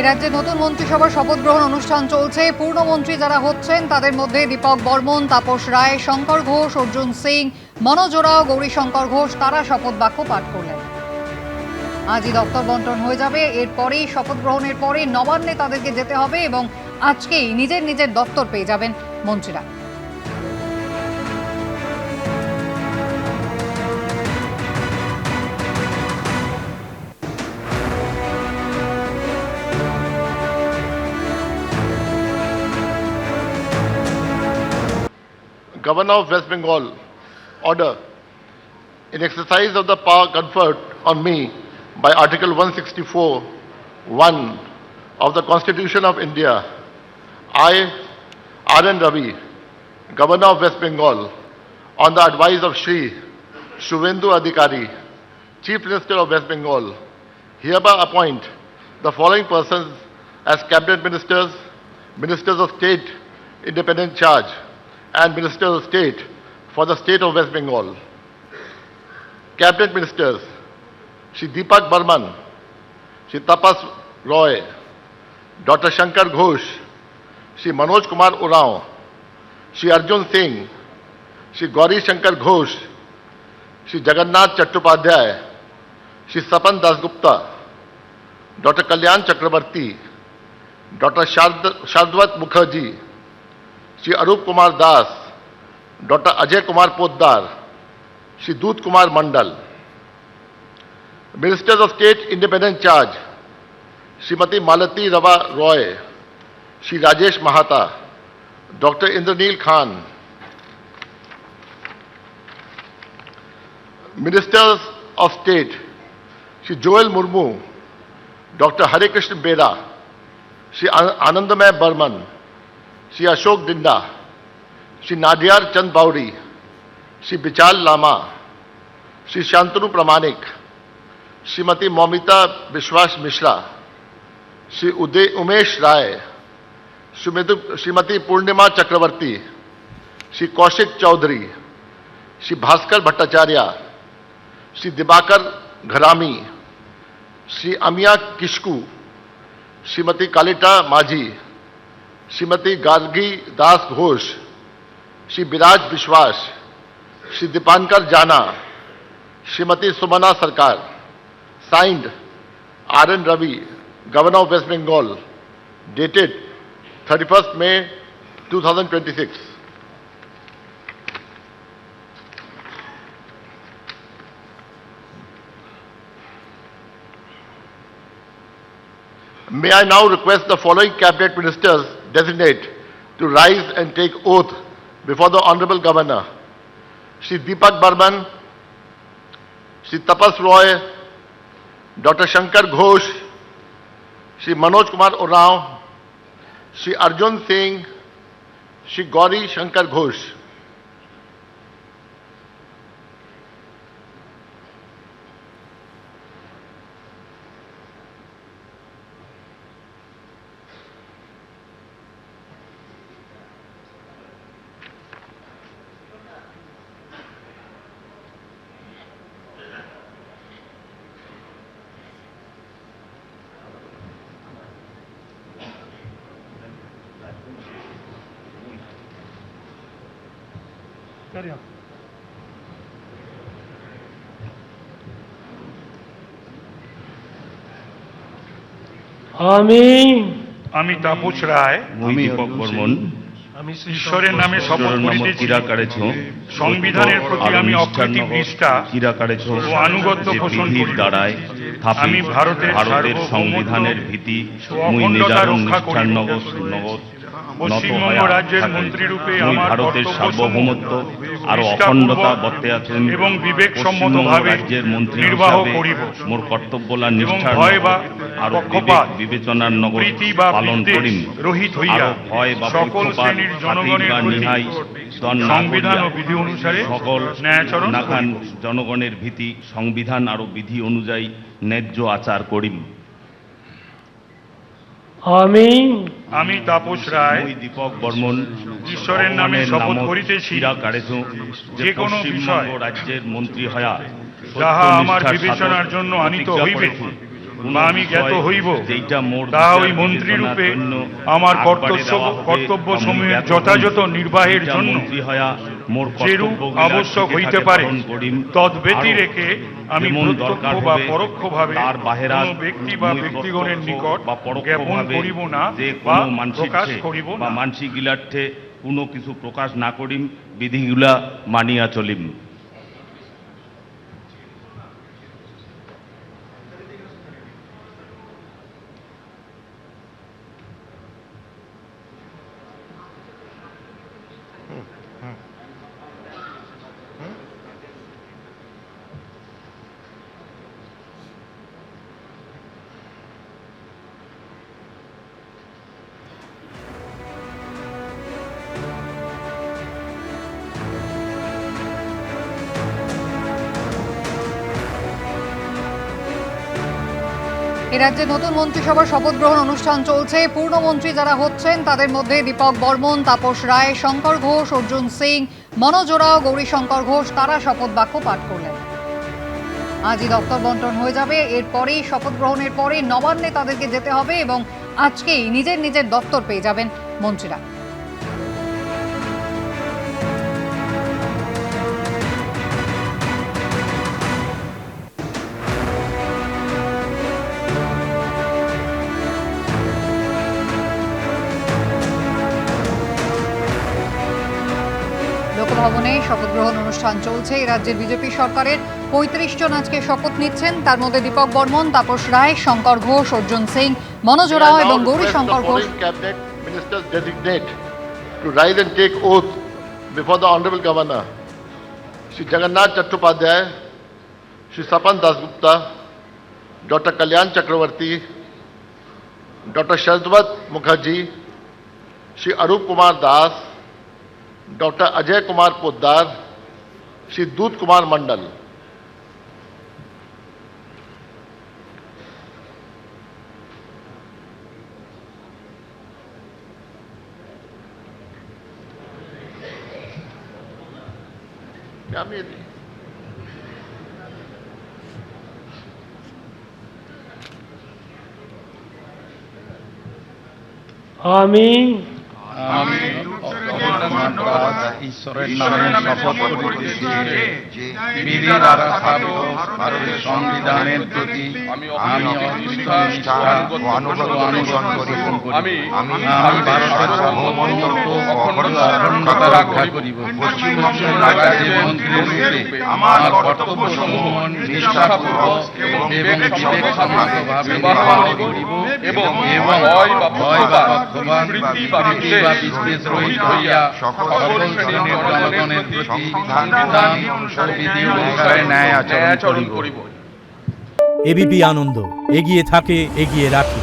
রাজ্যে নতুন মন্ত্রিসভার শপথ গ্রহণ অনুষ্ঠান চলছে। পূর্ণমন্ত্রী যারা হচ্ছেন তাদের মধ্যে দীপক বর্মন, তাপস রায়, শঙ্কর ঘোষ, অর্জুন সিং, মনোজ ওরাও, গৌরীশঙ্কর ঘোষ তারা শপথ বাক্য পাঠ করলেন। আজই দপ্তর বন্টন হয়ে যাবে। এরপরেই শপথ গ্রহণের পরে নবান্নে তাদেরকে যেতে হবে এবং আজকেই নিজের নিজের দপ্তর পেয়ে যাবেন মন্ত্রীরা। Governor of West Bengal, order. In exercise of the power conferred on me by Article 164(1) of the Constitution of India, I, R.N. Ravi, Governor of West Bengal, on the advice of Shri Shuvendu Adhikari, Chief Minister of West Bengal, hereby appoint the following persons as Cabinet Ministers, Ministers of State, Independent Charge, and Minister of State for the State of West Bengal. Cabinet Ministers, Shri Deepak Burman, Shri Tapas Roy, Dr. Shankar Ghosh, Shri Manoj Kumar Urao, Shri Arjun Singh, Shri Gauri Shankar Ghosh, Shri Jagannath Chattopadhyay, Shri Sapan Dasgupta, Dr. Kalyan Chakrabarti, Dr. Shardwat Mukherjee, Shri Arup Kumar Das, Dr. Ajay Kumar Poddar, Shri Doot Kumar Mandal. Ministers of State Independent Charge, Srimati Malati Rava Roy, Shri Rajesh Mahata, Dr. Indraneel Khan. Ministers of State, Shri Joel Murmu, Dr. Hare Krishna Bera, Shri Anandamay Burman, Shri Ashok Dinda, Shri Nadiyar Chand Bauri, Shri Bichal Lama, Shri Shantanu Pramanik, Srimati Momita Vishwas Mishra, Shri Umesh Rai, Srimati Purnima Chakravarti, Shri Kaushik Chaudhary, Shri Bhaskar Bhattacharya, Shri Dibakar Gharami, Shri Amiya Kishku, Srimati Kalita Majhi, Srimati Gargi Das Ghosh, Shri Biraj Vishwas, Shri Dipankar Jana, Srimati Sumana Sarkar. Signed, R.N. Ravi, Governor of West Bengal, dated 31st May 2026. May I now request the following Cabinet Ministers designate to rise and take oath before the Honorable Governor. Shri Deepak Burman, Shri Tapas Roy, Dr. Shankar Ghosh, Shri Manoj Kumar Urao, Shri Arjun Singh, Shri Gauri Shankar Ghosh. আমি তাপস রায়, আমি দীপক বর্মন ঈশ্বরের নামে শপথ করিতেছি সংবিধানের প্রতি আমি অকৃত্রিম নিষ্ঠা ও আনুগত্য পোষণ করিব। আমি ভারতের সংবিধানের ভীতি অখণ্ডতা রক্ষা করিব। পশ্চিমবঙ্গ রাজ্যের মন্ত্রী রূপে আমার ভারতের সার্বভৌমত্ব আর অখণ্ডতা বর্তে আছেন এবং বিবেকসম্মতভাবে রাজ্যের মন্ত্রী নির্বাহ করিব। মোর কর্তব্যলা নিষ্ঠার ভয় বা আর পক্ষপাত বিবেচনার নগর প্রীতি বা পালন করিম। রহিত হইয়া ভয় বা সকল শ্রেণীর জনগণের প্রতি সংবিধান ও বিধি অনুসারে সকল ন্যায়াচরণ নাখান জনগণের ভীতি সংবিধান আর বিধি অনুযায়ী ন্যায্য আচার করিম। আমি তাপস রায়, দীপক বর্মন ঈশ্বরের নামে শপথ করিতেছি যে কোনো বিষয় রাজ্যের মন্ত্রী হয়া যাহা আমার বিবেচনার জন্য আনিত হইবে বা আমি জ্ঞাত হইব, যেটা মোর তাহা ওই বিচার মন্ত্রী বিবেচনার রূপে জন্য আমার আগবাড়ি দেওয়া হবে, কর্তব্য বা মুই সমূহের জ্ঞাত যথাযথ হইম। নির্বাহের যেটা জন্য মন্ত্রী হয়া মোর যেরূপ কর্তব্যগুলা আবশ্যক ঠিকই হইতে থাকে পারে পালন করিম। তদ্ব্যতি আরও রেখে আমি যেমন প্রত্যক্ষ দরকার বা হবে পরোক্ষভাবে তার বাহেরা কোনো ব্যক্তি বা মুই ব্যক্তিগণের প্রত্যক্ষ নিকট বা জ্ঞাপন পরোক্ষভাবে করিব না যে বা কোনো মানসিক প্রকাশ করিব বা না। মানসিক গিলার্থে কোনো কিছু প্রকাশ না করিম, বিধিগুলা মানিয়া চলিম। এ রাজ্যে নতুন মন্ত্রিসভার শপথ গ্রহণ অনুষ্ঠান চলছে। পূর্ণমন্ত্রী যারা হচ্ছেন তাদের মধ্যে দীপক বর্মন, তাপস রায়, শঙ্কর ঘোষ, অর্জুন সিং, মনোজ ওরাও, গৌরীশঙ্কর ঘোষ তারা শপথ বাক্য পাঠ করলেন। আজই দপ্তর বন্টন হয়ে যাবে। এরপরেই শপথ গ্রহণের পরে নবান্নে তাদেরকে যেতে হবে এবং আজকেই নিজের নিজের দপ্তর পেয়ে যাবেন মন্ত্রীরা। লোকভবনে শপথ গ্রহণ অনুষ্ঠান চলছে। এই রাজ্যের বিজেপি সরকারের ৩৫ জন আজকে শপথ নিচ্ছেন। তার মধ্যে দীপক বর্মন, তাপস রায়, শঙ্কর ঘোষ, অর্জুন সিং, মনোজ ওরাও এবং Gourishankar Ghosh. Cabinet ministers designate to rise and take oath before the Honorable Governor, Shri Jagannath Chattopadhyay, Shri Sapan Dasgupta, Dr. Kalyan Chakravarti, Dr. Shazwat Mukherjee, Shri Arup Kumar Das, Dr. Ajay Kumar Poddar, Shri Dut Kumar Mandal. আমি ঈশ্বরের নামে শপথ করিতেছি যে বিধির আরাধনা ভারতের সংবিধানের প্রতি আমি অনিষ্ঠা ও আনুগত্য অনুসরণ করিব। আমি ভারতের সার্বভৌমত্ব ও অখণ্ডতা রক্ষা করিব। পশ্চিমবঙ্গ রাজ্যের মন্ত্রী রূপে আমার কর্তব্যসমূহ নিষ্ঠাপূর্বক এবং বিবেকসম্মতভাবে নির্বাহ করিব এবং ভয় বা পক্ষপাত বা বিদ্বেষ রহিত হইয়া সকল শ্রেণীর জনগণের প্রতি সংবিধান ও বিধি অনুসারে ন্যায় আচরণ করিব। এবিপি আনন্দ, এগিয়ে থাকে, এগিয়ে রাখে।